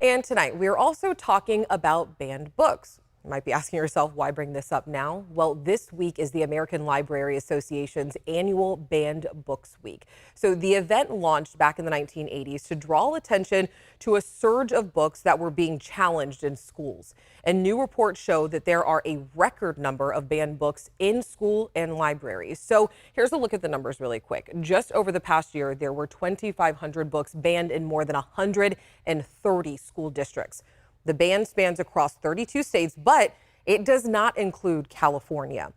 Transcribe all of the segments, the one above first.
And tonight, we're also talking about banned books. You might be asking yourself, why bring this up now? Well, this week is the American Library Association's annual Banned Books Week. So the event launched back in the 1980s to draw attention to a surge of books that were being challenged in schools. And new reports show that there are a record number of banned books in school and libraries. So here's a look at the numbers really quick. Just over the past year, there were 2,500 books banned in more than 130 school districts. The ban spans across 32 states, but it does not include California.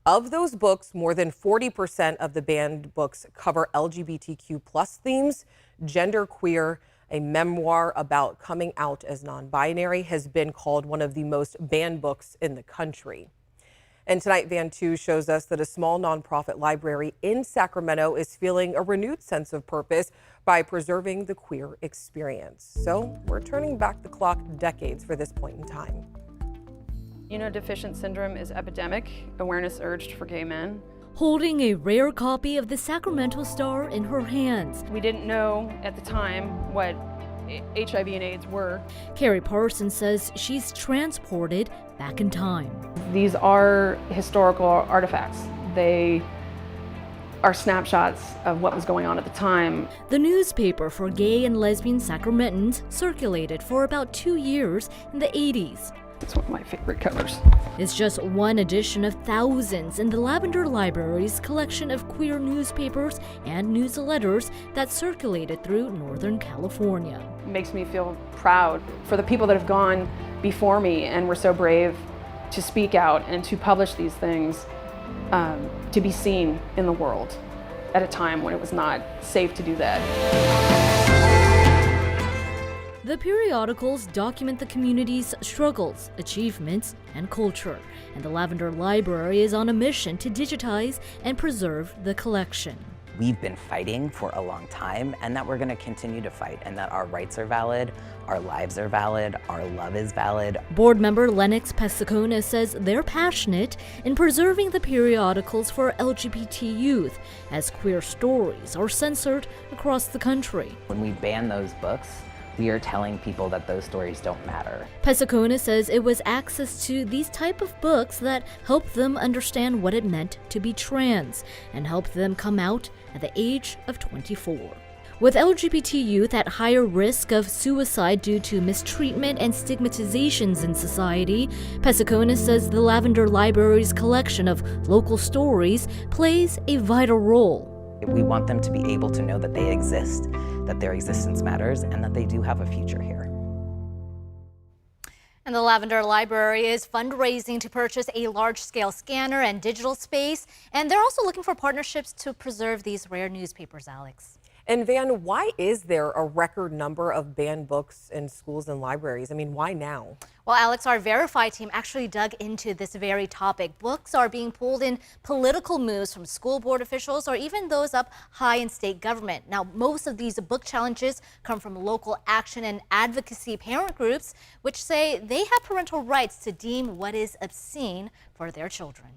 Of those books, more than 40% of the banned books cover LGBTQ plus themes. Genderqueer, a memoir about coming out as non-binary, has been called one of the most banned books in the country. And tonight, Van 2 shows us that a small nonprofit library in Sacramento is feeling a renewed sense of purpose by preserving the queer experience. So we're turning back the clock decades for this point in time. Immunodeficient syndrome is epidemic. Awareness urged for gay men. Holding a rare copy of the Sacramento Star in her hands. We didn't know at the time what HIV and AIDS were. Carrie Parsons says she's transported back in time. These are historical artifacts. They are snapshots of what was going on at the time. The newspaper for gay and lesbian Sacramentans circulated for about 2 years in the 80s. It's one of my favorite covers. It's just one edition of thousands in the Lavender Library's collection of queer newspapers and newsletters that circulated through Northern California. It makes me feel proud for the people that have gone before me and were so brave to speak out and to publish these things, to be seen in the world at a time when it was not safe to do that. The periodicals document the community's struggles, achievements, and culture, and the Lavender Library is on a mission to digitize and preserve the collection. We've been fighting for a long time, and that we're going to continue to fight, and that our rights are valid, our lives are valid, our love is valid. Board member Lennox Pescacona says they're passionate in preserving the periodicals for LGBT youth, as queer stories are censored across the country. When we ban those books, we are telling people that those stories don't matter. Pescacona says it was access to these type of books that helped them understand what it meant to be trans and helped them come out at the age of 24. With LGBT youth at higher risk of suicide due to mistreatment and stigmatizations in society, Pescacona says the Lavender Library's collection of local stories plays a vital role. We want them to be able to know that they exist, that their existence matters, and that they do have a future here. And the Lavender Library is fundraising to purchase a large-scale scanner and digital space, and they're also looking for partnerships to preserve these rare newspapers, Alex. And Van, why is there a record number of banned books in schools and libraries? I mean, why now? Well, Alex, our Verify team actually dug into this very topic. Books are being pulled in political moves from school board officials or even those up high in state government. Now, most of these book challenges come from local action and advocacy parent groups, which say they have parental rights to deem what is obscene for their children.